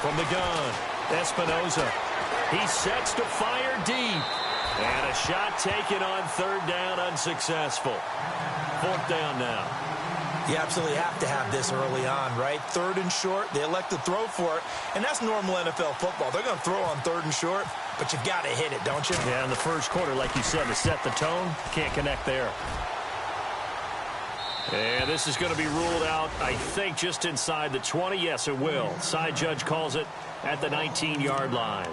From the gun, Espinoza. He sets to fire deep. And a shot taken on third down, unsuccessful. Fourth down now. You absolutely have to have this early on, right? Third and short, they elect to throw for it, and that's normal NFL football. They're going to throw on third and short, but you've got to hit it, don't you? Yeah, in the first quarter, like you said, to set the tone, can't connect there. And this is going to be ruled out, I think, just inside the 20. Yes, it will. Side judge calls it at the 19-yard line.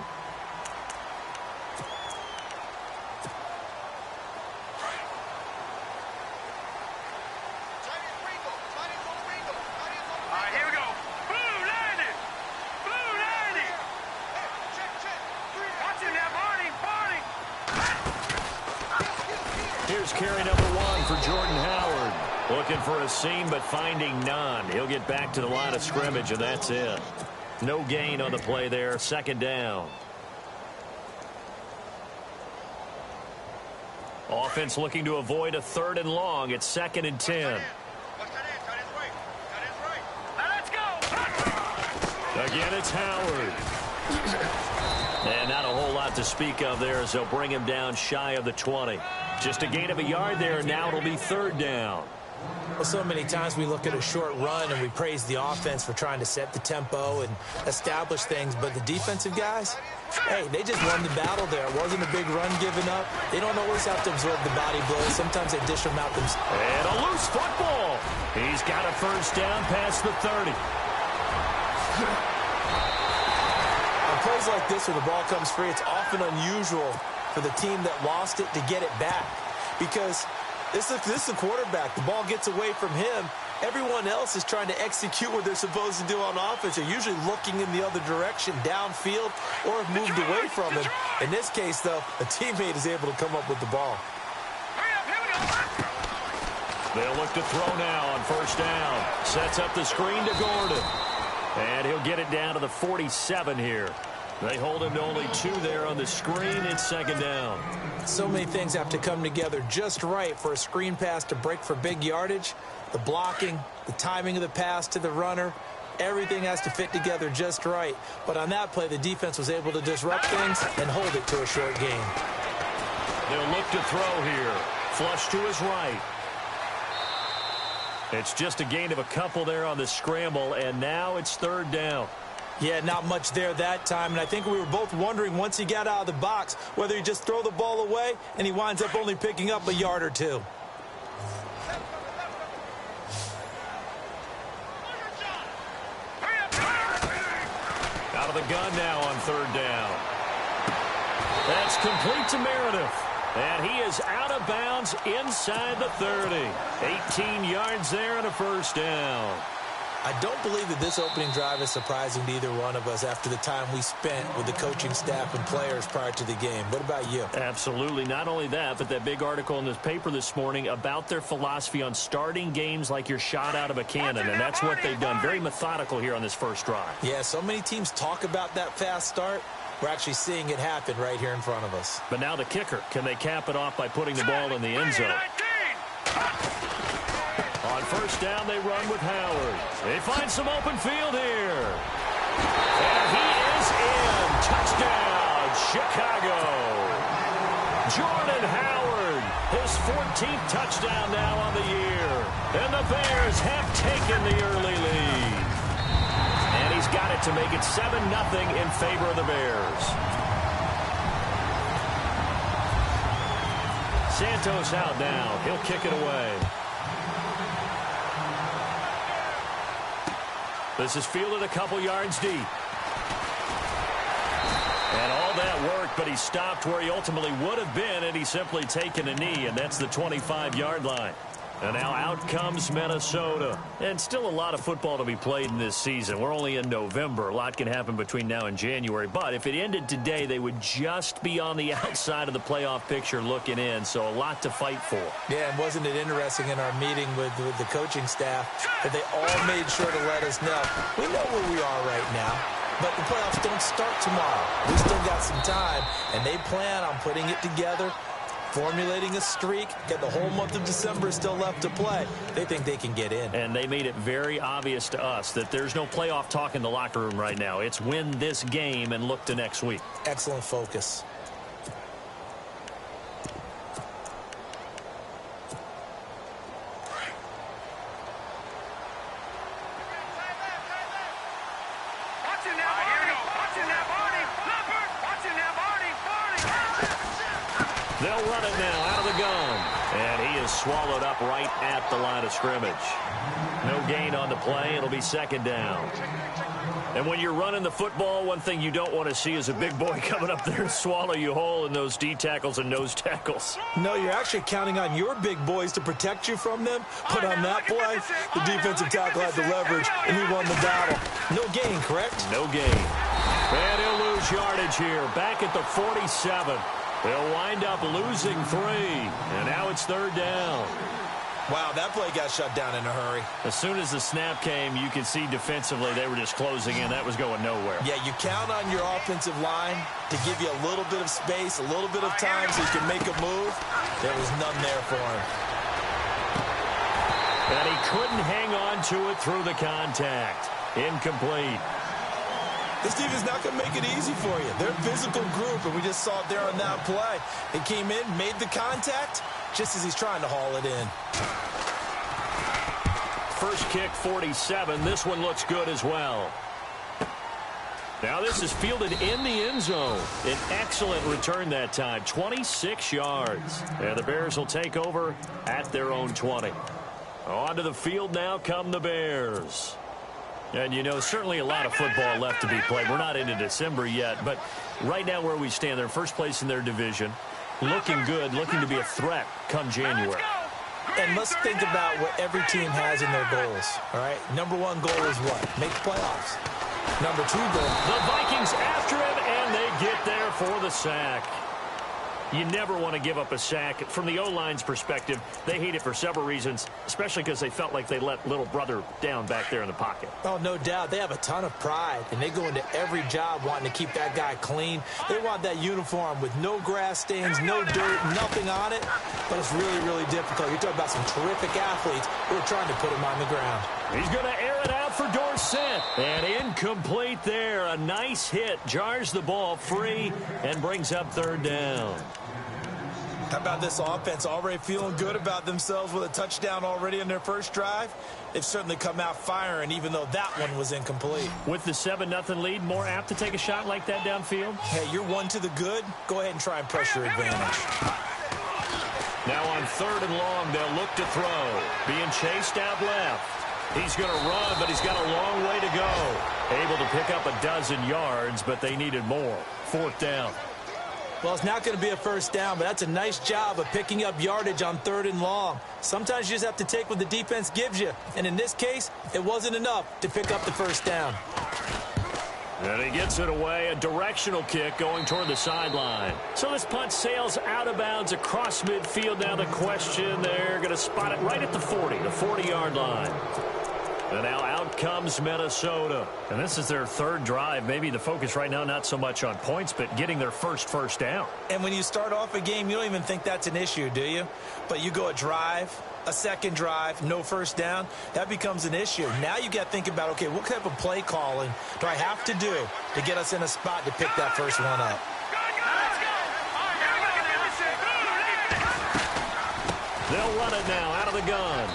Here's carry number 1 for Jordan Howard. Looking for a seam, but finding none. He'll get back to the line of scrimmage, and that's it. No gain on the play there. Second down. Offense looking to avoid a third and long. It's 2nd and 10. Again, it's Howard. And not a whole lot to speak of there as they'll bring him down shy of the 20. Just a gain of a yard there. Now it'll be third down. Well, so many times we look at a short run and we praise the offense for trying to set the tempo and establish things, but the defensive guys, hey, they just won the battle there. It wasn't a big run given up. They don't always have to absorb the body blows. Sometimes they dish them out themselves. And a loose football. He's got a first down past the 30. On plays like this where the ball comes free, it's often unusual for the team that lost it to get it back, because this is the quarterback. The ball gets away from him. Everyone else is trying to execute what they're supposed to do on offense. They're usually looking in the other direction, downfield, or have moved away from him. In this case, though, a teammate is able to come up with the ball. They'll look to throw now on first down. Sets up the screen to Gordon. And he'll get it down to the 47 here. They hold him to only 2 there on the screen. It's second down. So many things have to come together just right for a screen pass to break for big yardage. The blocking, the timing of the pass to the runner, everything has to fit together just right. But on that play, the defense was able to disrupt things and hold it to a short gain. They'll look to throw here. Flush to his right. It's just a gain of a couple there on the scramble, and now it's third down. Yeah, not much there that time, and I think we were both wondering once he got out of the box whether he just throw the ball away, and he winds up only picking up a yard or 2. Out of the gun now on third down. That's complete to Meredith. And he is out of bounds inside the 30. 18 yards there and a first down. I don't believe that this opening drive is surprising to either one of us after the time we spent with the coaching staff and players prior to the game. What about you? Absolutely. Not only that, but that big article in this paper this morning about their philosophy on starting games like you're shot out of a cannon, and that's what they've done. Very methodical here on this first drive. Yeah, so many teams talk about that fast start. We're actually seeing it happen right here in front of us. But now the kicker. Can they cap it off by putting the ball in the end zone? On first down, they run with Howard. They find some open field here. And he is in. Touchdown, Chicago. Jordan Howard, his 14th touchdown now on the year. And the Bears have taken the early lead. And he's got it to make it 7-0 in favor of the Bears. Santos out now. He'll kick it away. This is fielded a couple yards deep. And all that work, but he stopped where he ultimately would have been, and he's simply taken a knee, and that's the 25-yard line. And now out comes Minnesota. And still a lot of football to be played in this season. We're only in November. A lot can happen between now and January. But if it ended today, they would just be on the outside of the playoff picture looking in. So a lot to fight for. Yeah, and wasn't it interesting in our meeting with the coaching staff that they all made sure to let us know, we know where we are right now, but the playoffs don't start tomorrow. We still got some time, and they plan on putting it together formulating a streak. Got the whole month of December still left to play. They think they can get in. And they made it very obvious to us that there's no playoff talk in the locker room right now. It's win this game and look to next week. Excellent focus. They'll run it now out of the gun. And he is swallowed up right at the line of scrimmage. No gain on the play. It'll be second down. And when you're running the football, one thing you don't want to see is a big boy coming up there and swallow you whole in those D tackles and nose tackles. No, you're actually counting on your big boys to protect you from them. But on that play, the defensive tackle had the leverage, and he won the battle. No gain, correct? No gain. And he'll lose yardage here. Back at the 47. They'll wind up losing 3. And now it's third down. Wow, that play got shut down in a hurry. As soon as the snap came, you could see defensively they were just closing in. That was going nowhere. Yeah, you count on your offensive line to give you a little bit of space, a little bit of time so you can make a move. There was none there for him. And he couldn't hang on to it through the contact. Incomplete. This team is not going to make it easy for you. They're a physical group, and we just saw it there on that play. He came in, made the contact, just as he's trying to haul it in. First kick, 47. This one looks good as well. Now this is fielded in the end zone. An excellent return that time, 26 yards. And the Bears will take over at their own 20. Onto the field now come the Bears. And, you know, certainly a lot of football left to be played. We're not into December yet, but right now where we stand, they're first place in their division. Looking good, looking to be a threat come January. And let's think about what every team has in their goals, all right? Number one goal is what? Make the playoffs. Number two goal. The Vikings after him, and they get there for the sack. You never want to give up a sack. From the O-line's perspective, they hate it for several reasons, especially because they felt like they let little brother down back there in the pocket. Oh, no doubt. They have a ton of pride, and they go into every job wanting to keep that guy clean. They want that uniform with no grass stains, no dirt, nothing on it. But it's really, really difficult. You're talking about some terrific athletes who are trying to put him on the ground. He's going to air it out for Dorsett. And incomplete there. A nice hit. Jars the ball free and brings up third down. How about this offense already feeling good about themselves with a touchdown already in their first drive? They've certainly come out firing, even though that one was incomplete. With the 7-0 lead, more apt to take a shot like that downfield? Hey, you're one to the good. Go ahead and try and press your advantage. Now on third and long, they'll look to throw. Being chased out left. He's going to run, but he's got a long way to go. Able to pick up a dozen yards, but they needed more. Fourth down. Well, it's not going to be a first down, but that's a nice job of picking up yardage on third and long. Sometimes you just have to take what the defense gives you. And in this case, it wasn't enough to pick up the first down. And he gets it away, a directional kick going toward the sideline. So this punt sails out of bounds across midfield. Now the question, they're going to spot it right at the 40, the 40-yard line. And now out comes Minnesota. And this is their third drive. Maybe the focus right now not so much on points, but getting their first down. And when you start off a game, you don't even think that's an issue, do you? But you go a drive, a second drive, no first down, that becomes an issue. Now you got to think about, okay, what type of play calling do I have to do to get us in a spot to pick that first one up? They'll run it now out of the gun.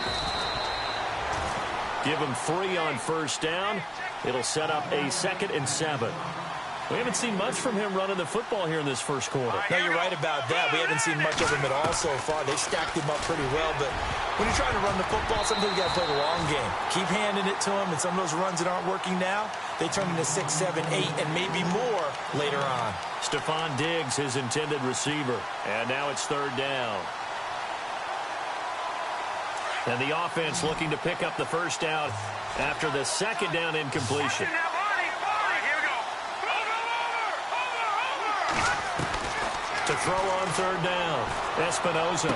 Give him 3 on first down. It'll set up a 2nd and 7. We haven't seen much from him running the football here in this first quarter. No, you're right about that. We haven't seen much of him at all so far. They've stacked him up pretty well, but when you're trying to run the football, sometimes you got to play the long game. Keep handing it to him, and some of those runs that aren't working now, they turn into 6, 7, 8, and maybe more later on. Stephon Diggs, his intended receiver. And now it's third down. And the offense looking to pick up the first down after the second down incompletion. To throw on third down, Espinoza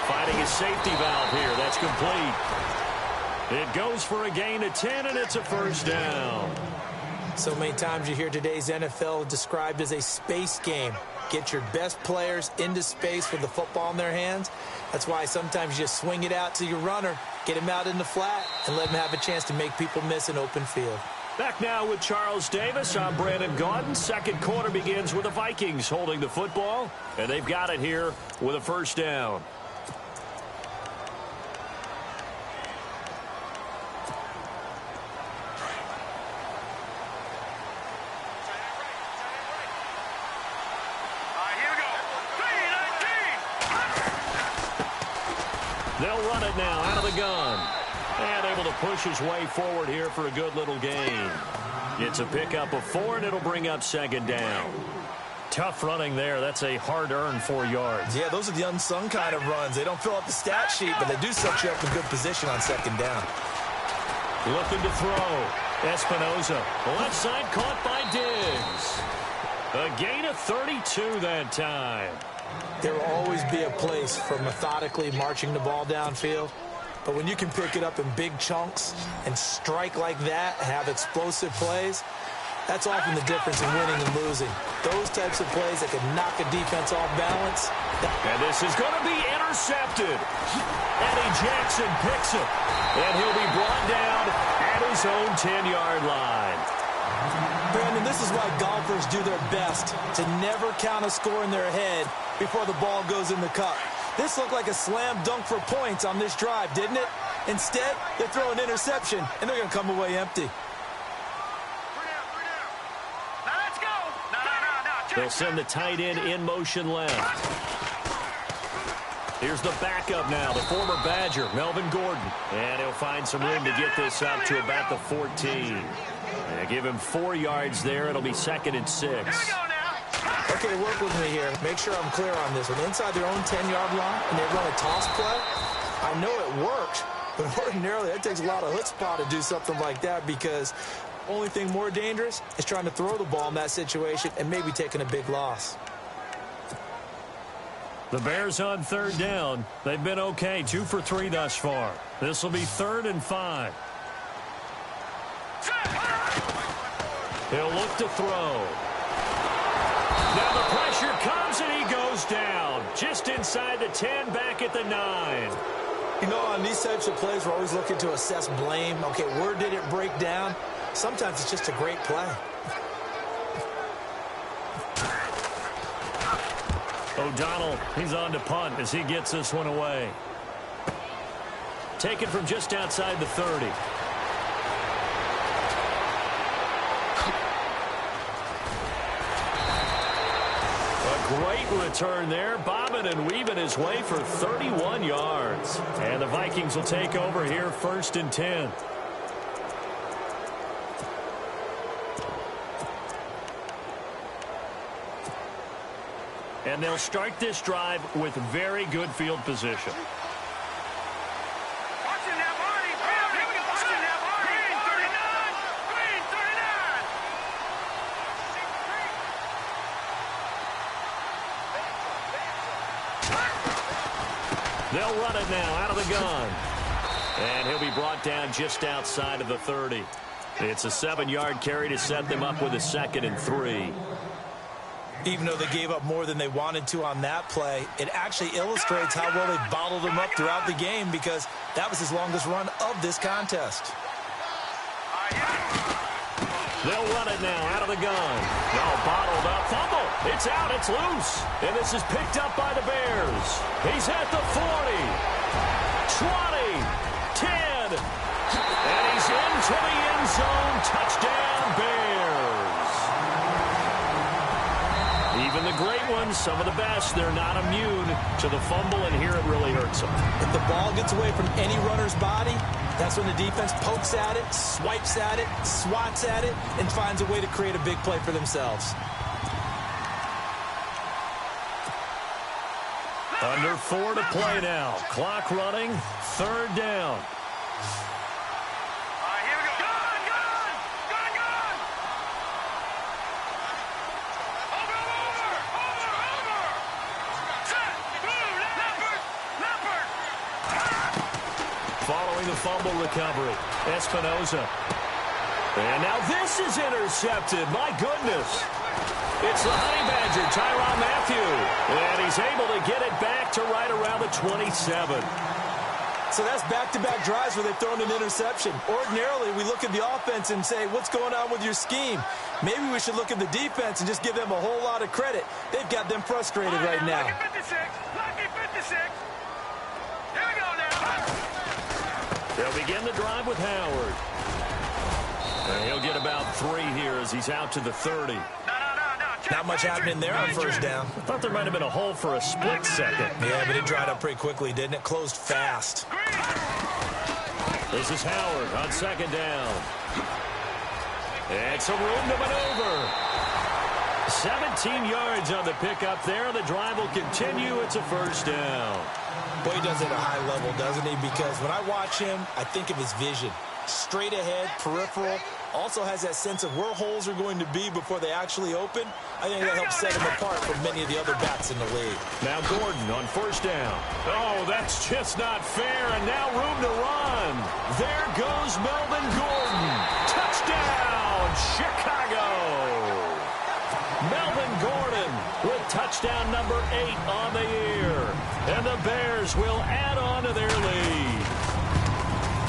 fighting his safety valve here. That's complete. It goes for a gain of 10, and it's a first down. So many times you hear today's NFL described as a space game. Get your best players into space with the football in their hands. That's why sometimes you just swing it out to your runner, get him out in the flat, and let him have a chance to make people miss an open field. Back now with Charles Davis. I'm Brandon Gaudin. Second quarter begins with the Vikings holding the football, and they've got it here with a first down. They'll run it now out of the gun. And able to push his way forward here for a good little gain. It's a pickup of 4, and it'll bring up second down. Tough running there. That's a hard-earned 4 yards. Yeah, those are the unsung kind of runs. They don't fill up the stat sheet, but they do set you up in good position on second down. Looking to throw. Espinoza. Left side caught by Diggs. A gain of 32 that time. There will always be a place for methodically marching the ball downfield. But when you can pick it up in big chunks and strike like that, have explosive plays, that's often the difference in winning and losing. Those types of plays that can knock a defense off balance. And this is going to be intercepted. Eddie Jackson picks it. And he'll be brought down at his own 10-yard line. Brandon, this is why golfers do their best to never count a score in their head before the ball goes in the cup. This looked like a slam dunk for points on this drive, didn't it? Instead, they throw an interception, and they're going to come away empty. They'll send the tight end in motion left. Here's the backup now, the former Badger, Melvin Gordon. And he'll find some room to get this up to about the 14. And give him 4 yards there. It'll be 2nd and 6. Okay, work with me here. Make sure I'm clear on this. When inside their own 10-yard line and they run a toss play, I know it works, but ordinarily it takes a lot of chutzpah to do something like that, because the only thing more dangerous is trying to throw the ball in that situation and maybe taking a big loss. The Bears on 3rd down. They've been okay, 2 for 3 thus far. This will be 3rd and 5. He'll look to throw. Now the pressure comes, and he goes down. Just inside the 10, back at the 9. You know, on these types of plays, we're always looking to assess blame. Okay, where did it break down? Sometimes it's just a great play. O'Donnell, he's on to punt as he gets this one away. Taken from just outside the 30. Great return there, bobbing and weaving his way for 31 yards. And the Vikings will take over here, 1st and 10. And they'll start this drive with very good field position. They'll run it now out of the gun. And he'll be brought down just outside of the 30. It's a 7-yard carry to set them up with a 2nd and 3. Even though they gave up more than they wanted to on that play, it actually illustrates how well they bottled him up throughout the game, because that was his longest run of this contest. They'll run it now out of the gun. No, bottled up. Fumble. It's out. It's loose. And this is picked up by the Bears. He's at the 40. 20. 10. And he's into the end zone. Touchdown, Bears. Even the great ones, some of the best, they're not immune to the fumble, and here it really hurts them. If the ball gets away from any runner's body, that's when the defense pokes at it, swipes at it, swats at it, and finds a way to create a big play for themselves. Under 4 to play now. Clock running, 3rd down. Following the fumble recovery, Espinoza. And now this is intercepted. My goodness. It's the Honey Badger, Tyrann Mathieu. And he's able to get it back to right around the 27. So that's back-to-back drives where they've thrown an interception. Ordinarily, we look at the offense and say, what's going on with your scheme? Maybe we should look at the defense and just give them a whole lot of credit. They've got them frustrated right now. Lucky 56. Lucky 56. Here we go now. They'll begin the drive with Howard. And he'll get about 3 here as he's out to the 30. Not much happening there on first down. I thought there might have been a hole for a split second. Yeah, but it dried up pretty quickly, didn't it? Closed fast. This is Howard on second down. And some room to maneuver. 17 yards on the pickup there. The drive will continue. It's a first down. Boy, he does it at a high level, doesn't he? Because when I watch him, I think of his vision. Straight ahead, peripheral. Also has that sense of where holes are going to be before they actually open. I think that helps set him apart from many of the other backs in the league. Now Gordon on first down. Oh, that's just not fair. And now room to run. There goes Melvin Gordon. Touchdown, Chicago. Melvin Gordon with touchdown number 8 on the year. And the Bears will add on to their lead.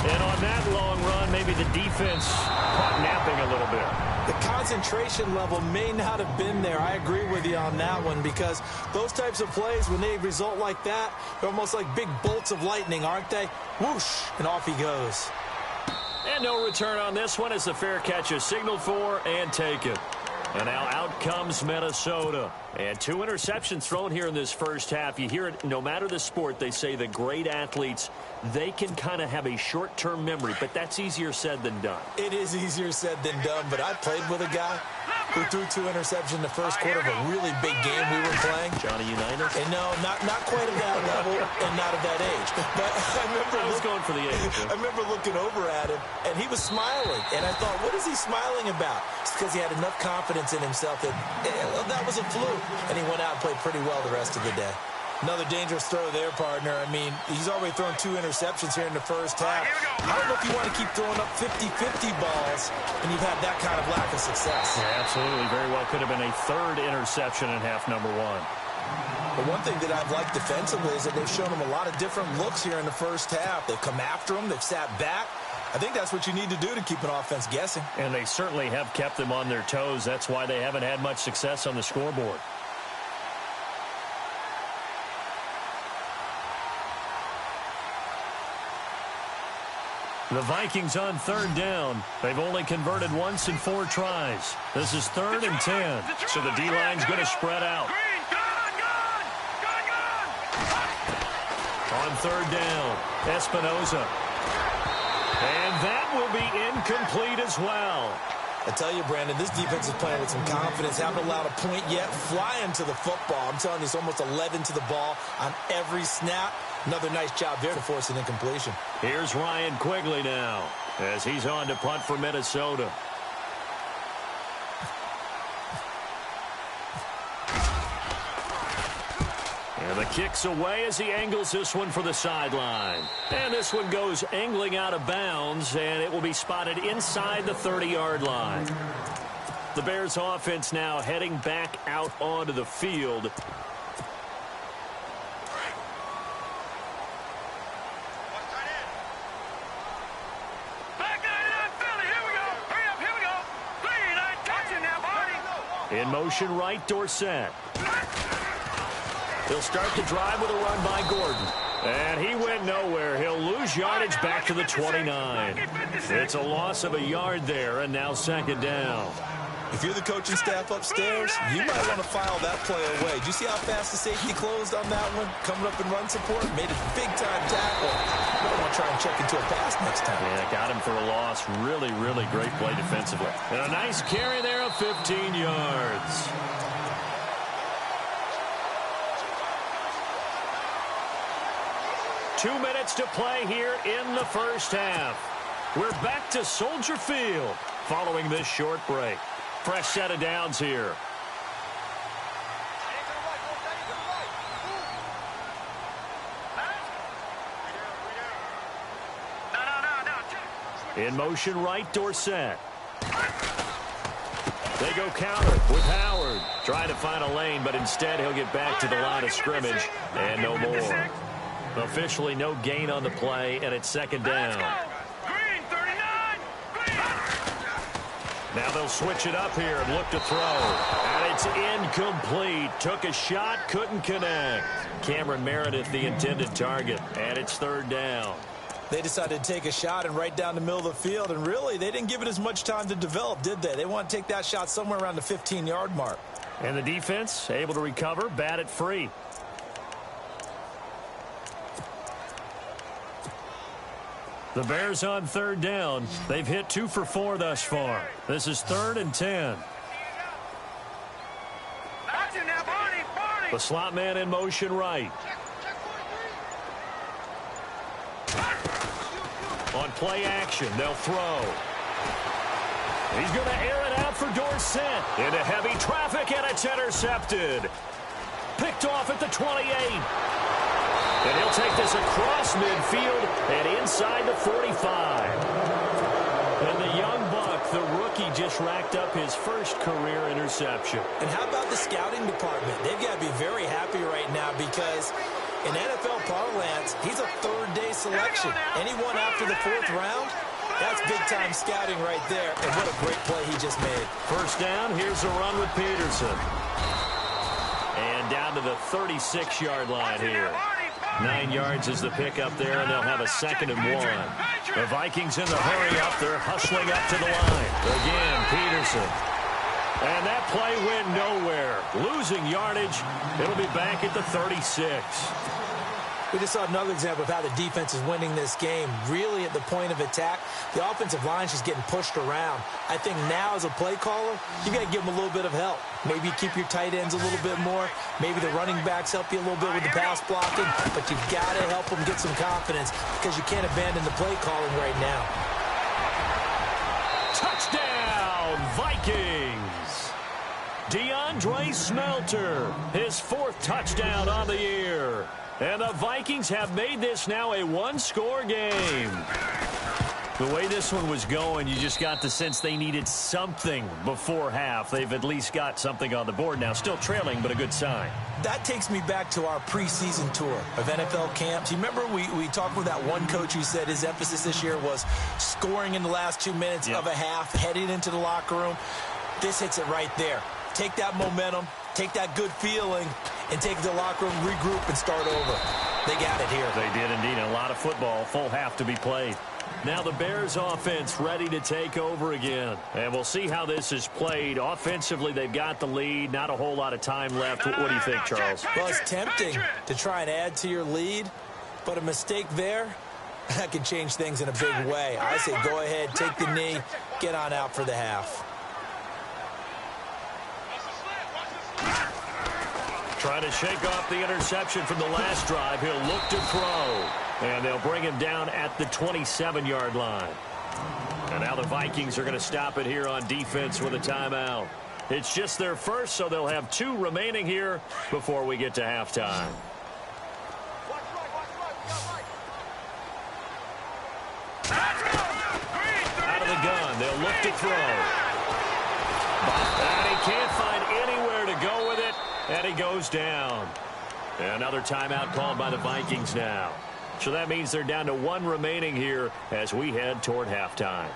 And on that long run, maybe the defense caught napping a little bit. The concentration level may not have been there. I agree with you on that one because those types of plays, when they result like that, they're almost like big bolts of lightning, aren't they? Whoosh, and off he goes. And no return on this one as the fair catch is signaled for and taken. And now out comes Minnesota. And 2 interceptions thrown here in this first half. You hear it, no matter the sport, they say that great athletes, they can kind of have a short-term memory, but that's easier said than done. It is easier said than done, but I played with a guy who threw 2 interceptions in the first quarter of a really big game we were playing. Johnny Unitas? And no, not quite at that level and not at that age. But I was going for the age. I remember looking over at him, and he was smiling. And I thought, what is he smiling about? It's because he had enough confidence in himself that that was a fluke. And he went out and played pretty well the rest of the day. Another dangerous throw there, partner. I mean, he's already thrown 2 interceptions here in the first half. I don't know if you want to keep throwing up 50-50 balls and you've had that kind of lack of success. Yeah, absolutely. Very well could have been a 3rd interception in half number 1. But one thing that I've liked defensively is that they've shown him a lot of different looks here in the first half. They've come after him. They've sat back. I think that's what you need to do to keep an offense guessing. And they certainly have kept them on their toes. That's why they haven't had much success on the scoreboard. The Vikings on 3rd down. They've only converted once in 4 tries. This is 3rd and 10. So the D-line's going to spread out. On 3rd down, Espinoza. And that will be incomplete as well. I tell you, Brandon, this defense is playing with some confidence. Haven't allowed a point yet. Flying to the football. I'm telling you, it's almost 11 to the ball on every snap. Another nice job there to force an incompletion. Here's Ryan Quigley now as he's on to punt for Minnesota. And the kick's away as he angles this one for the sideline. And this one goes angling out of bounds, and it will be spotted inside the 30-yard line. The Bears offense now heading back out onto the field. In motion right, Dorsett. He'll start the drive with a run by Gordon. And he went nowhere. He'll lose yardage back to the 29. It's a loss of a yard there, and now 2nd down. If you're the coaching staff upstairs, you might want to file that play away. Do you see how fast the safety closed on that one? Coming up in run support, made a big-time tackle. You might want to try and check into a pass next time. Yeah, got him for a loss. Really, really great play defensively. And a nice carry there of 15 yards. Two minutes to play here in the first half. We're back to Soldier Field following this short break. Fresh set of downs here. In motion right, Dorsett. They go counter with Howard. Trying to find a lane, but instead he'll get back to the line of scrimmage and no more. Officially no gain on the play, and it's second down. Green, 39. Green. Now they'll switch it up here and look to throw. And it's incomplete. Took a shot, couldn't connect. Cameron Meredith, the intended target. And it's third down. They decided to take a shot and right down the middle of the field, and really, they didn't give it as much time to develop, did they? They want to take that shot somewhere around the 15-yard mark. And the defense able to recover, bat it free. The Bears on third down. They've hit 2 for 4 thus far. This is 3rd and 10. The slot man in motion right. On play action, they'll throw. He's going to air it out for Dorsett. Into heavy traffic, and it's intercepted. Picked off at the 28. And he'll take this across midfield and inside the 45. And the young buck, the rookie, just racked up his first career interception. And how about the scouting department? They've got to be very happy right now because in NFL parlance, he's a third-day selection. Anyone after the 4th round, that's big-time scouting right there. And what a great play he just made. First down, here's a run with Peterson. And down to the 36-yard line here. 9 yards is the pickup there, and they'll have a 2nd and 1. The Vikings in the hurry up. They're hustling up to the line. Again, Peterson. And that play went nowhere. Losing yardage. It'll be back at the 36. We just saw another example of how the defense is winning this game. Really at the point of attack, the offensive line's just getting pushed around. I think now as a play caller, you got to give them a little bit of help. Maybe keep your tight ends a little bit more. Maybe the running backs help you a little bit with the pass blocking. But you've got to help them get some confidence because you can't abandon the play calling right now. Touchdown, Vikings! DeAndre Smelter, his 4th touchdown on the year. And the Vikings have made this now a 1-score game. The way this one was going, you just got the sense they needed something before half. They've at least got something on the board now. Still trailing, but a good sign. That takes me back to our preseason tour of NFL camps. You remember we talked with that one coach who said his emphasis this year was scoring in the last 2 minutes of a half, heading into the locker room. This hits it right there. Take that momentum, take that good feeling, and take it to the locker room, regroup, and start over. They got it here. They did indeed. A lot of football, full half to be played. Now the Bears offense ready to take over again. And we'll see how this is played. Offensively, they've got the lead. Not a whole lot of time left. What do you think, Charles? Well, it's tempting to try and add to your lead, but a mistake there, that can change things in a big way. I say go ahead, take the knee, get on out for the half. Trying to shake off the interception from the last drive. He'll look to throw. And they'll bring him down at the 27-yard line. And now the Vikings are going to stop it here on defense with a timeout. It's just their first, so they'll have 2 remaining here before we get to halftime. Out of the gun, they'll look to throw. And he can't find anywhere to go with it. And he goes down. Another timeout called by the Vikings now. So that means they're down to 1 remaining here as we head toward halftime.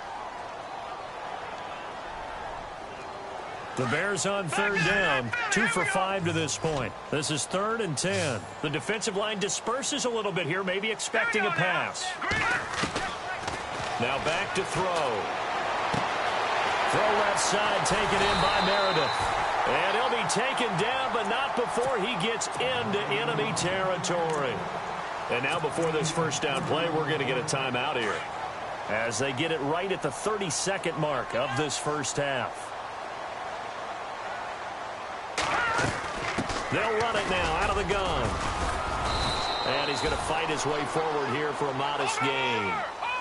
The Bears on third down, 2 for 5 to this point. This is 3rd and 10. The defensive line disperses a little bit here, maybe expecting a pass. Now back to throw. Throw left side taken in by Meredith. And he'll be taken down, but not before he gets into enemy territory. And now before this first down play, we're going to get a timeout here as they get it right at the 32nd mark of this first half. They'll run it now out of the gun. And he's going to fight his way forward here for a modest gain.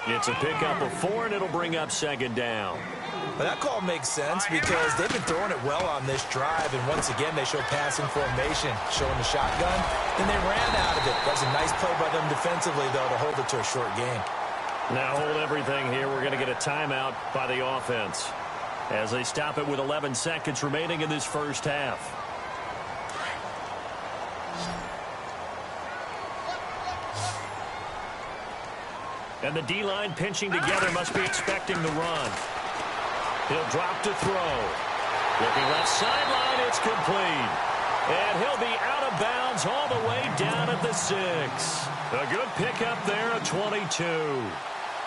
It's a pickup of 4, and it'll bring up 2nd down. But that call makes sense because they've been throwing it well on this drive, and once again they show passing formation, showing the shotgun, and they ran out of it. That was a nice play by them defensively, though, to hold it to a short gain. Now hold everything here. We're going to get a timeout by the offense. as they stop it with 11 seconds remaining in this first half. And the D-line pinching together must be expecting the run. He'll drop to throw. Looking left sideline, it's complete. And he'll be out of bounds all the way down at the 6. A good pickup there, a 22.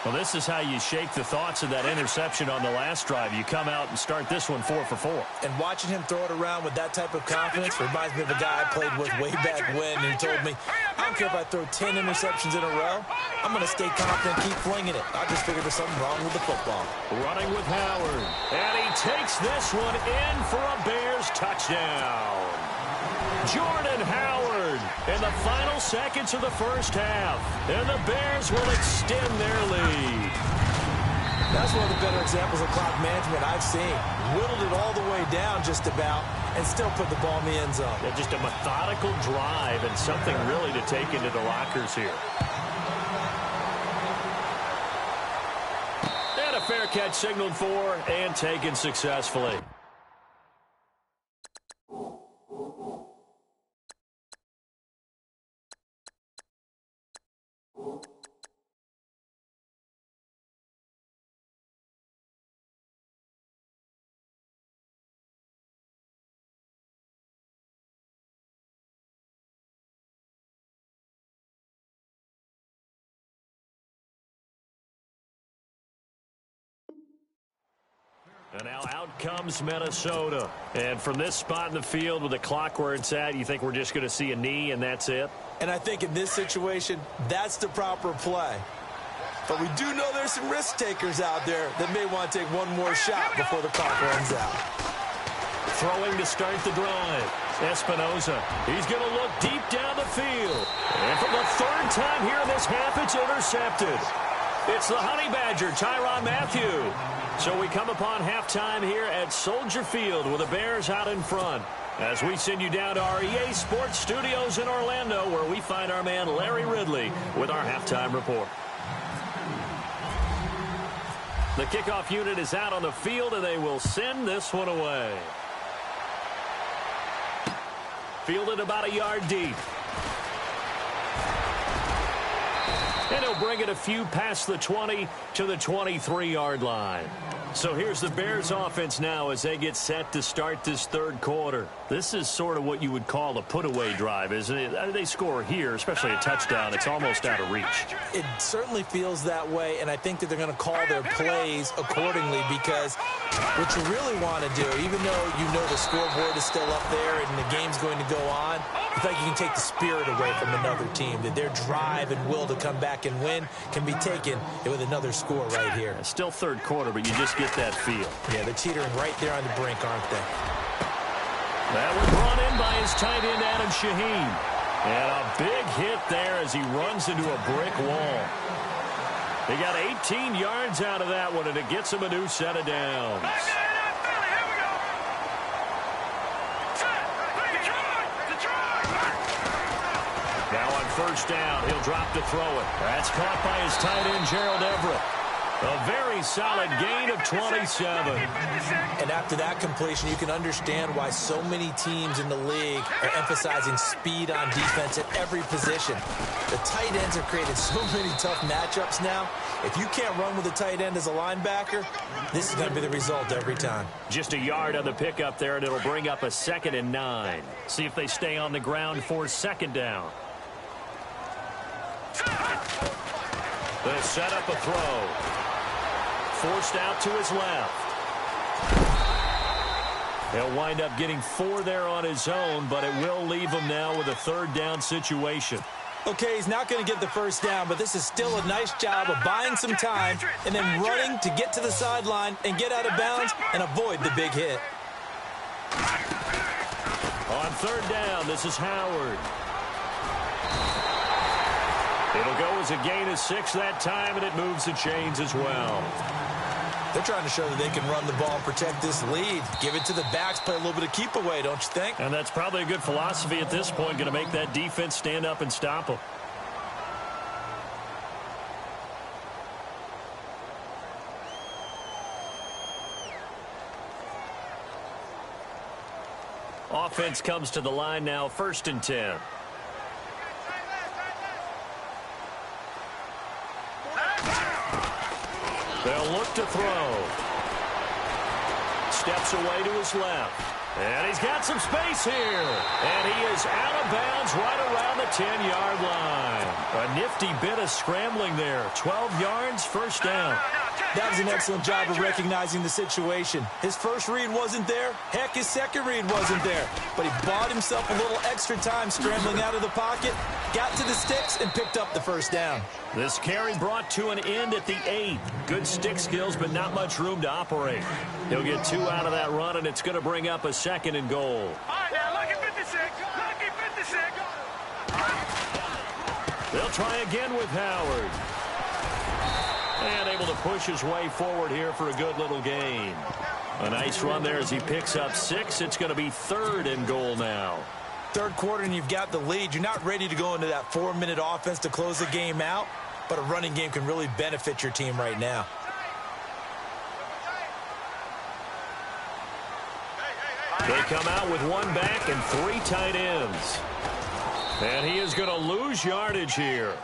Well, this is how you shake the thoughts of that interception on the last drive. You come out and start this one 4 for 4. And watching him throw it around with that type of confidence reminds me of a guy I played with way back when who told me, I don't care if I throw 10 interceptions in a row, I'm going to stay confident and keep flinging it. I just figured there's something wrong with the football. Running with Howard. And he takes this one in for a Bears touchdown. Jordan Howard in the final seconds of the first half. And the Bears will extend their lead. That's one of the better examples of clock management I've seen. Whittled it all the way down just about and still put the ball in the end zone. Yeah, just a methodical drive and something really to take into the lockers here. And a fair catch signaled for and taken successfully. And now out comes Minnesota. And from this spot in the field with the clock where it's at, you think we're just going to see a knee and that's it? And I think in this situation, that's the proper play. But we do know there's some risk takers out there that may want to take one more shot before the clock runs out. Throwing to start the drive. Espinoza. He's going to look deep down the field. And for the third time here in this half, it's intercepted. It's the Honey Badger, Tyrann Mathieu. So we come upon halftime here at Soldier Field with the Bears out in front. As we send you down to our EA Sports Studios in Orlando, where we find our man Larry Ridley with our halftime report. The kickoff unit is out on the field, and they will send this one away. Fielded about a yard deep. And he'll bring it a few past the 20 to the 23-yard line. So here's the Bears offense now as they get set to start this third quarter. This is sort of what you would call a put-away drive, isn't it? They score here, especially a touchdown. It's almost out of reach. It certainly feels that way, and I think that they're going to call their plays accordingly because what you really want to do, even though you know the scoreboard is still up there and the game's going to go on, I think you can take the spirit away from another team, that their drive and will to come back and win can be taken with another score right here. It's still third quarter, but you just get that feel. Yeah, they're teetering right there on the brink, aren't they? That was brought in by his tight end, Adam Shaheen. And a big hit there as he runs into a brick wall. He got 18 yards out of that one, and it gets him a new set of downs. Now on first down, he'll drop to throw it. That's caught by his tight end, Gerald Everett. A very solid gain of 27. And after that completion, you can understand why so many teams in the league are emphasizing speed on defense at every position. The tight ends have created so many tough matchups now. If you can't run with a tight end as a linebacker, this is going to be the result every time. Just a yard on the pickup there, and it'll bring up a 2nd and 9. See if they stay on the ground for 2nd down. They'll set up a throw. Forced out to his left. He'll wind up getting 4 there on his own, but it will leave him now with a 3rd down situation. Okay, he's not going to get the first down, but this is still a nice job of buying some time and then running to get to the sideline and get out of bounds and avoid the big hit. On 3rd down, this is Howard. It'll go as a gain of 6 that time, and it moves the chains as well. They're trying to show that they can run the ball and protect this lead. Give it to the backs, play a little bit of keep away, don't you think? And that's probably a good philosophy at this point, going to make that defense stand up and stop them. Offense comes to the line now, 1st and 10. They'll look to throw. Steps away to his left. And he's got some space here. And he is out of bounds right around the 10-yard line. A nifty bit of scrambling there. 12 yards, 1st down. That was an excellent job of recognizing the situation. His first read wasn't there. Heck, his second read wasn't there. But he bought himself a little extra time scrambling out of the pocket, got to the sticks, and picked up the 1st down. This carry brought to an end at the 8. Good stick skills, but not much room to operate. He'll get 2 out of that run, and it's going to bring up a 2nd and goal. All right, now, lucky 56. Lucky 56. They'll try again with Howard. And able to push his way forward here for a good little gain. A nice run there as he picks up 6. It's going to be 3rd and goal now. 3rd quarter and you've got the lead. You're not ready to go into that 4-minute offense to close the game out, but a running game can really benefit your team right now. They come out with 1 back and 3 tight ends. And he is going to lose yardage here.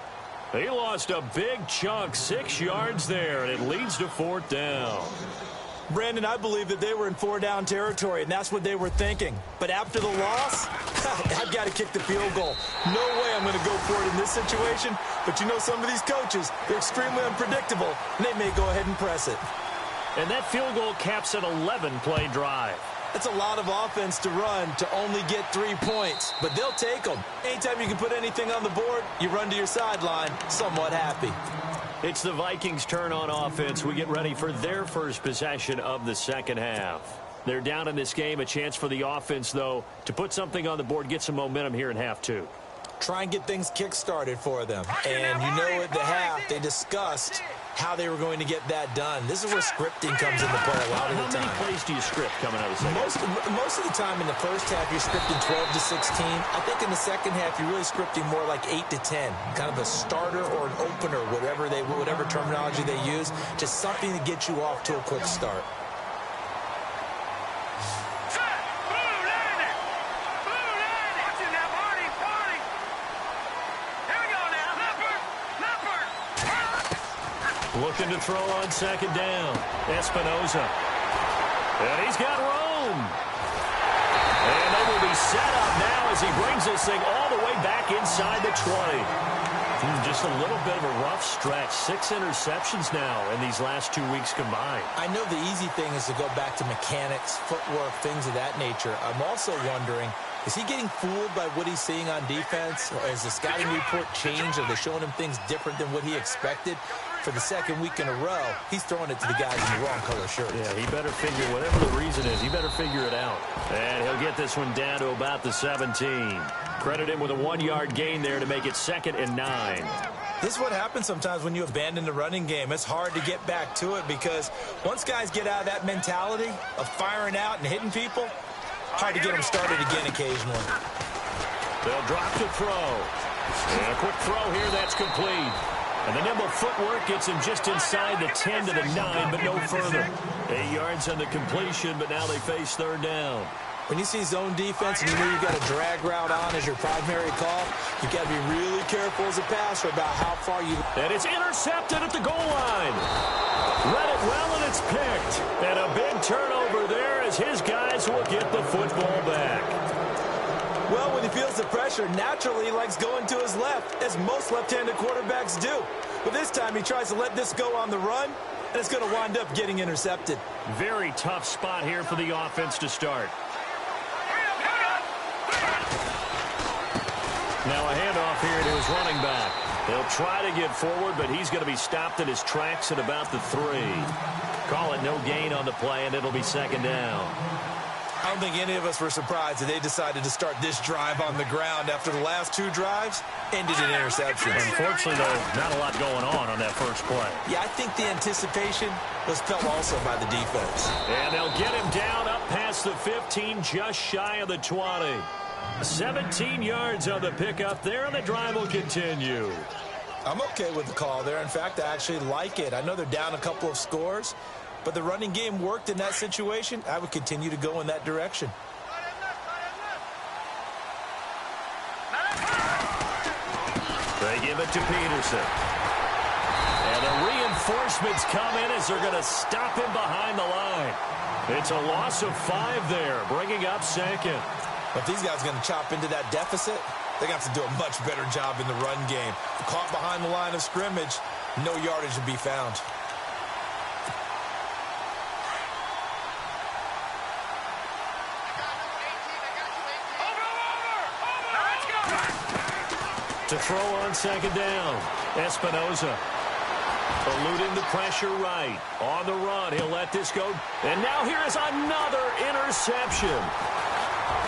He lost a big chunk, 6 yards there, and it leads to 4th down. Brandon, I believe that they were in 4-down territory, and that's what they were thinking. But after the loss, I've got to kick the field goal. No way I'm going to go for it in this situation. But you know some of these coaches, they're extremely unpredictable, and they may go ahead and press it. And that field goal caps an 11-play drive. That's a lot of offense to run to only get 3 points, but they'll take them. Anytime you can put anything on the board, you run to your sideline somewhat happy. It's the Vikings' turn on offense. We get ready for their first possession of the 2nd half. They're down in this game. A chance for the offense, though, to put something on the board, get some momentum here in half 2. Try and get things kick-started for them. And you know at the half, they discussed how they were going to get that done. This is where scripting comes into play a lot of the time. How many plays do you script coming out of the second? Most of the time in the first half, you're scripting 12 to 16. I think in the second half, you're really scripting more like 8 to 10. Kind of a starter or an opener, whatever terminology they use. Just something to get you off to a quick start. Looking to throw on 2nd down. Espinoza. And he's got room. And they will be set up now as he brings this thing all the way back inside the 20. Just a little bit of a rough stretch. 6 interceptions now in these last 2 weeks combined. I know the easy thing is to go back to mechanics, footwork, things of that nature. I'm also wondering, is he getting fooled by what he's seeing on defense? Or has the scouting report changed? Are they showing him things different than what he expected? For the 2nd week in a row, he's throwing it to the guys in the wrong color shirts. Yeah, he better figure, whatever the reason is, he better figure it out. And he'll get this one down to about the 17. Credit him with a 1-yard gain there to make it 2nd and 9. This is what happens sometimes when you abandon the running game. It's hard to get back to it because once guys get out of that mentality of firing out and hitting people, hard to get them started again occasionally. They'll drop to throw. And a quick throw here, that's complete. And the nimble footwork gets him just inside the 10 to the 9, but no further. 8 yards on the completion, but now they face 3rd down. When you see zone defense and you know you've got a drag route on as your primary call, you've got to be really careful as a passer about how far you... And it's intercepted at the goal line. Read it well, and it's picked. And a big turnover there as his guys will get the football back. Well, when he feels the pressure, naturally he likes going to his left, as most left-handed quarterbacks do. But this time he tries to let this go on the run, and it's going to wind up getting intercepted. Very tough spot here for the offense to start. Now a handoff here to his running back. They'll try to get forward, but he's going to be stopped in his tracks at about the 3. Call it no gain on the play, and it'll be 2nd down. I don't think any of us were surprised that they decided to start this drive on the ground after the last 2 drives ended in interceptions. Unfortunately, though, not a lot going on that first play. Yeah, I think the anticipation was felt also by the defense. And they'll get him down up past the 15, just shy of the 20. 17 yards on the pickup there, and the drive will continue. I'm okay with the call there. In fact, I actually like it. I know they're down a couple of scores, but the running game worked in that situation. I would continue to go in that direction. it to Peterson. And the reinforcements come in as they're going to stop him behind the line. It's a loss of 5 there, bringing up second. But these guys are going to chop into that deficit. They're going to have to do a much better job in the run game. Caught behind the line of scrimmage, no yardage to be found. To throw on second down, Espinoza. Eluding the pressure right. On the run, he'll let this go. And now here is another interception.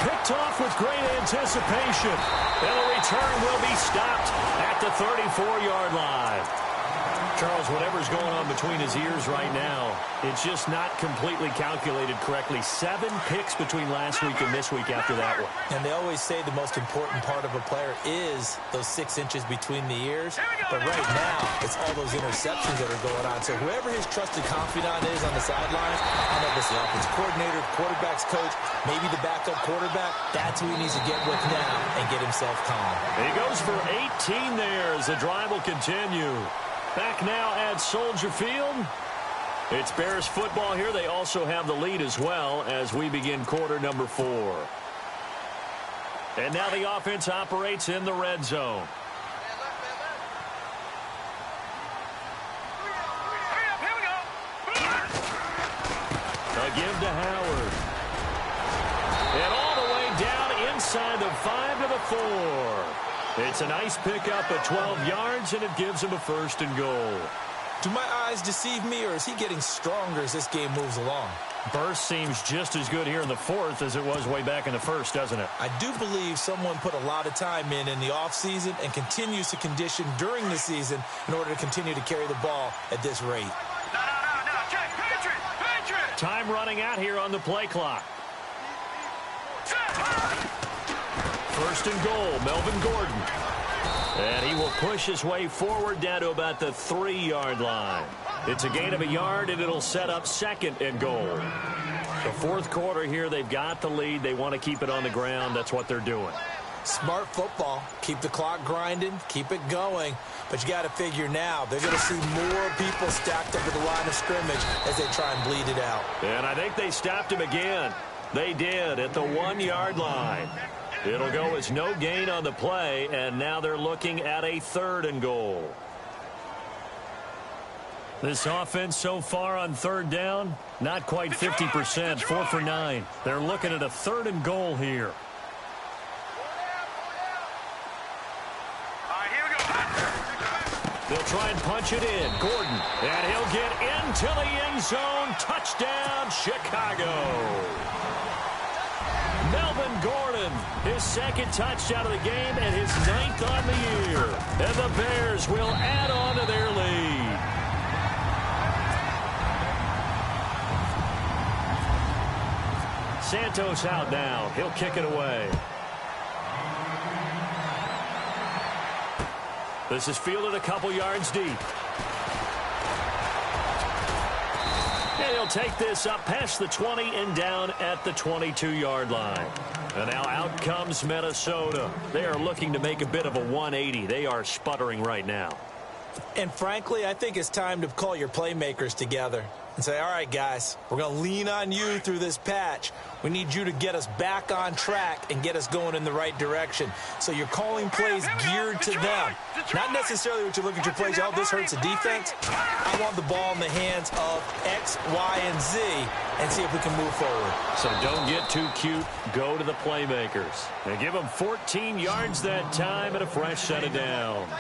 Picked off with great anticipation. And the return will be stopped at the 34-yard line. Charles, whatever's going on between his ears right now, it's just not completely calculated correctly. 7 picks between last week and this week after that one. And they always say the most important part of a player is those 6 inches between the ears. But right now, it's all those interceptions that are going on. So whoever his trusted confidant is on the sidelines, I know this is the offensive coordinator, quarterback's coach, maybe the backup quarterback, that's who he needs to get with now and get himself calm. He goes for 18 there as the drive will continue. Back now at Soldier Field. It's Bears football here. They also have the lead as well as we begin quarter number 4. And now the offense operates in the red zone. A give to Howard. And all the way down inside the 5 to the 4. It's a nice pickup at 12 yards, and it gives him a 1st and goal. Do my eyes deceive me, or is he getting stronger as this game moves along? Burst seems just as good here in the 4th as it was way back in the 1st, doesn't it? I do believe someone put a lot of time in the offseason and continues to condition during the season in order to continue to carry the ball at this rate. No, check, Patriot! Time running out here on the play clock. 1st and goal, Melvin Gordon. And he will push his way forward down to about the 3-yard line. It's a gain of a yard, and it'll set up 2nd and goal. The 4th quarter here, they've got the lead. They want to keep it on the ground. That's what they're doing. Smart football. Keep the clock grinding. Keep it going. But you got to figure now, they're going to see more people stacked up at the line of scrimmage as they try and bleed it out. And I think they stopped him again. They did at the 1-yard line. It'll go as no gain on the play, and now they're looking at a 3rd and goal. This offense so far on 3rd down, not quite 50%, 4 for 9. They're looking at a 3rd and goal here. All right, here we go. They'll try and punch it in. Gordon, and he'll get into the end zone. Touchdown, Chicago. Melvin Gordon, his 2nd touchdown of the game and his 9th on the year. And the Bears will add on to their lead. Santos out now. He'll kick it away. This is fielded a couple yards deep. And he'll take this up past the 20 and down at the 22-yard line. And now out comes Minnesota. They are looking to make a bit of a 180. They are sputtering right now. And frankly, I think it's time to call your playmakers together and say, all right, guys, we're going to lean on you through this patch. We need you to get us back on track and get us going in the right direction. So you're calling plays geared to them. Not necessarily what you look at your plays, oh, this hurts the defense. I want the ball in the hands of X, Y, and Z and see if we can move forward. So don't get too cute. Go to the playmakers. And give them 14 yards that time and a fresh set of downs.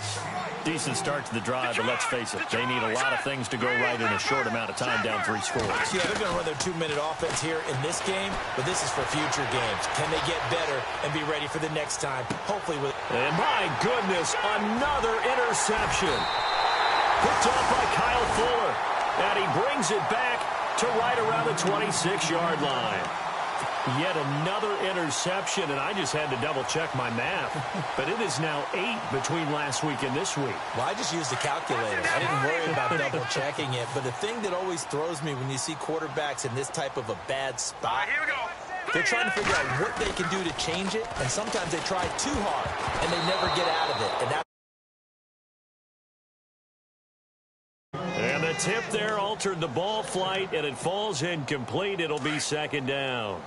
Decent start to the drive, but let's face it, they need a lot of things to go right in a short amount of time down 3 scores. Yeah, they're going to run their 2-minute offense here in this game, but this is for future games. Can they get better and be ready for the next time? Hopefully with... And my goodness, another interception. Picked off by Kyle Fuller. And he brings it back to right around the 26-yard line. Yet another interception, and I just had to double-check my math. But it is now 8 between last week and this week. Well, I just used a calculator. I didn't worry about double-checking it. But the thing that always throws me when you see quarterbacks in this type of a bad spot, Here we go. they're trying to figure out what they can do to change it, and sometimes they try too hard, and they never get out of it. And that's tip there altered the ball flight, and it falls incomplete. It'll be second down.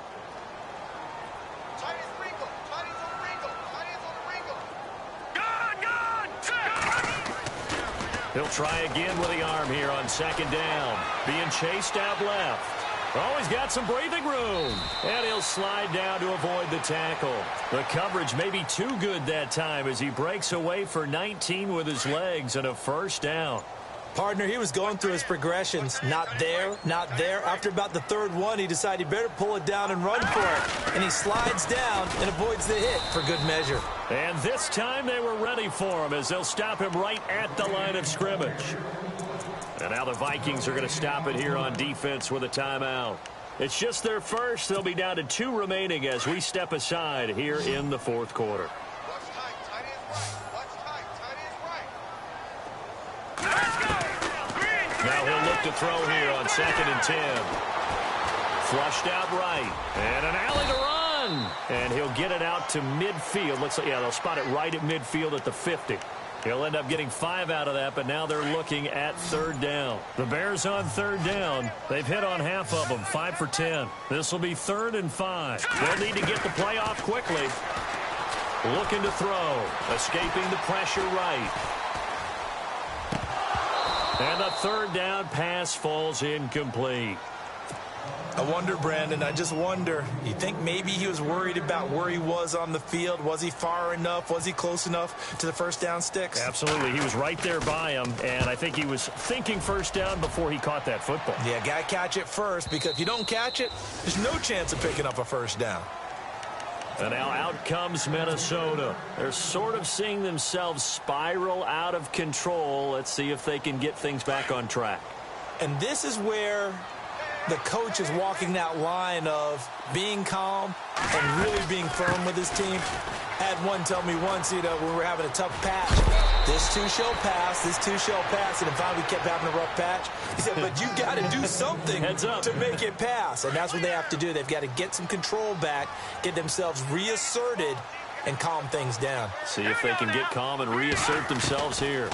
He'll try again with the arm here on second down. Being chased out left. Oh, he's got some breathing room. And he'll slide down to avoid the tackle. The coverage may be too good that time as he breaks away for 19 with his legs and a first down. Partner, he was going through his progressions. Not there, not there. After about the third one, he decided he better pull it down and run for it. And he slides down and avoids the hit for good measure. And this time they were ready for him as they'll stop him right at the line of scrimmage. And now the Vikings are going to stop it here on defense with a timeout. It's just their first. They'll be down to 2 remaining as we step aside here in the fourth quarter. Now he'll look to throw here on 2nd and 10. Flushed out right. And an alley to run. And he'll get it out to midfield. Looks like, yeah, they'll spot it right at midfield at the 50. He'll end up getting 5 out of that, but now they're looking at 3rd down. The Bears on 3rd down. They've hit on half of them, 5 for 10. This will be 3rd and 5. They'll need to get the play off quickly. Looking to throw. Escaping the pressure right. And the 3rd down pass falls incomplete. I wonder, Brandon, I just wonder, you think maybe he was worried about where he was on the field? Was he far enough? Was he close enough to the first down sticks? Absolutely. He was right there by him, and I think he was thinking first down before he caught that football. Yeah, got to catch it first, because if you don't catch it, there's no chance of picking up a first down. And now out comes Minnesota. They're sort of seeing themselves spiral out of control. Let's see if they can get things back on track. And this is where the coach is walking that line of being calm and really being firm with his team. I had one tell me once, when we were having a tough patch, this too shall pass, this too shall pass, and finally we kept having a rough patch. He said, but you got to do something to make it pass, and that's what they have to do. They've got to get some control back, get themselves reasserted, and calm things down. See if they can get calm and reassert themselves here.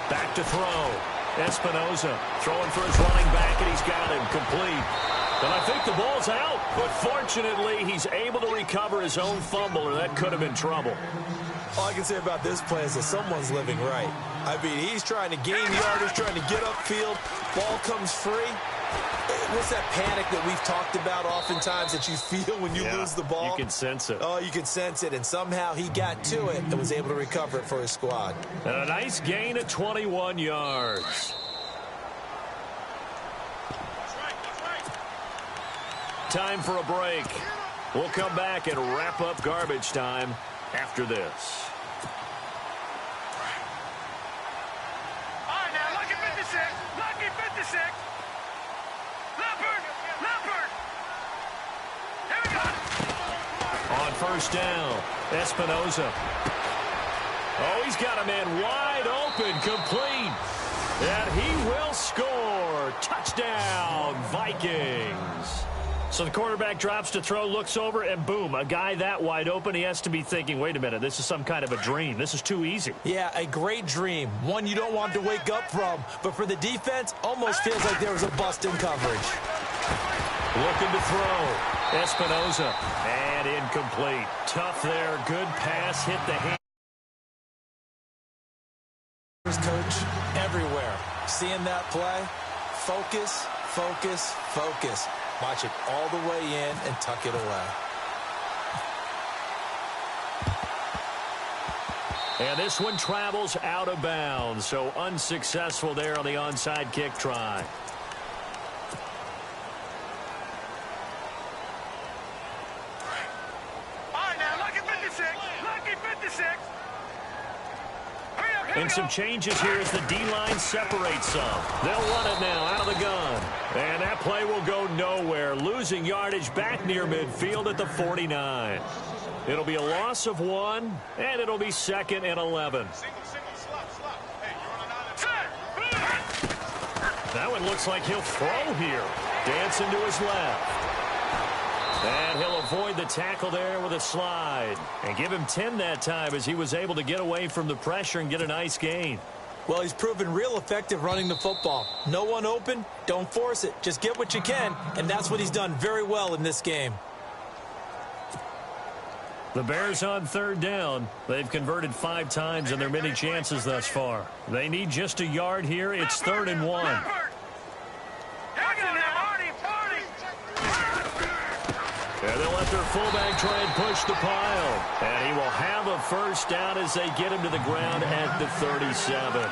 Back to throw. Espinoza throwing for his running back, and he's got him complete. And I think the ball's out, but fortunately he's able to recover his own fumble, or that could have been trouble. All I can say about this play is that someone's living right. I mean, he's trying to gain yardage, trying to get upfield. Ball comes free. What's that panic that we've talked about oftentimes that you feel when you lose the ball? You can sense it. Oh, you can sense it, and somehow he got to it and was able to recover it for his squad. And a nice gain of 21 yards. Time for a break. We'll come back and wrap up garbage time after this. All right, now, lucky 56. Lucky 56. Leopard. Here we go. On first down, Espinoza. Oh, he's got a man wide open, complete. And he will score. Touchdown, Vikings. So the quarterback drops to throw, looks over, and boom, a guy that wide open, he has to be thinking, wait a minute, this is some kind of a dream. This is too easy. Yeah, a great dream. One you don't want to wake up from. But for the defense, almost feels like there was a bust in coverage. Looking to throw. Espinoza. And incomplete. Tough there. Good pass. Hit the hand. Coach everywhere. Seeing that play. Focus, focus, focus. Watch it all the way in and tuck it away. And this one travels out of bounds, so unsuccessful there on the onside kick try. All right, now, lucky 56. Lucky 56. And some changes here as the D-line separates some. They'll run it now out of the gun. And that play will go nowhere, losing yardage back near midfield at the 49. It'll be a loss of 1, and it'll be 2nd and 11. That one looks like he'll throw here. Dancing to his left. And he'll avoid the tackle there with a slide. And give him 10 that time as he was able to get away from the pressure and get a nice gain. Well, he's proven real effective running the football. No one open, don't force it. Just get what you can, and that's what he's done very well in this game. The Bears on third down. They've converted 5 times in their many chances thus far. They need just a yard here. It's 3rd and 1. And they'll let their fullback try and push the pile. And he will have a first down as they get him to the ground at the 37.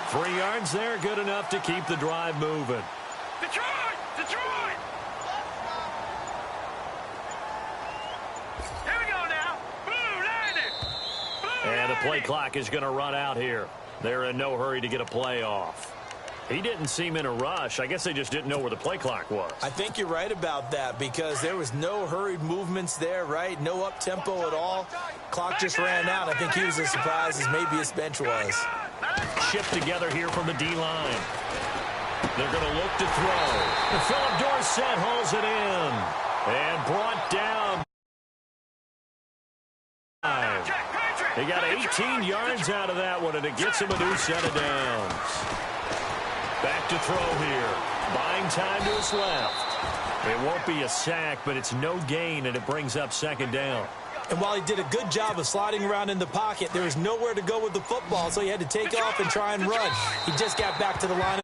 3 yards there, good enough to keep the drive moving. Detroit! Detroit! Here we go now. Blue landed. Blue And the play landed. clock is going to run out here. They're in no hurry to get a play off. He didn't seem in a rush. I guess they just didn't know where the play clock was. I think you're right about that because there was no hurried movements there, right? No up-tempo at all. Clock just ran out. I think he was as surprised as maybe his bench was. Shipped together here from the D-line. They're going to look to throw. And Philip Dorsett hauls it in. And brought down. He got 18 yards out of that one, and it gets him a new set of downs. Back to throw here. Buying time to his left. It won't be a sack, but it's no gain, and it brings up 2nd down. And while he did a good job of sliding around in the pocket, there was nowhere to go with the football, so he had to take off and try and run. He just got back to the line.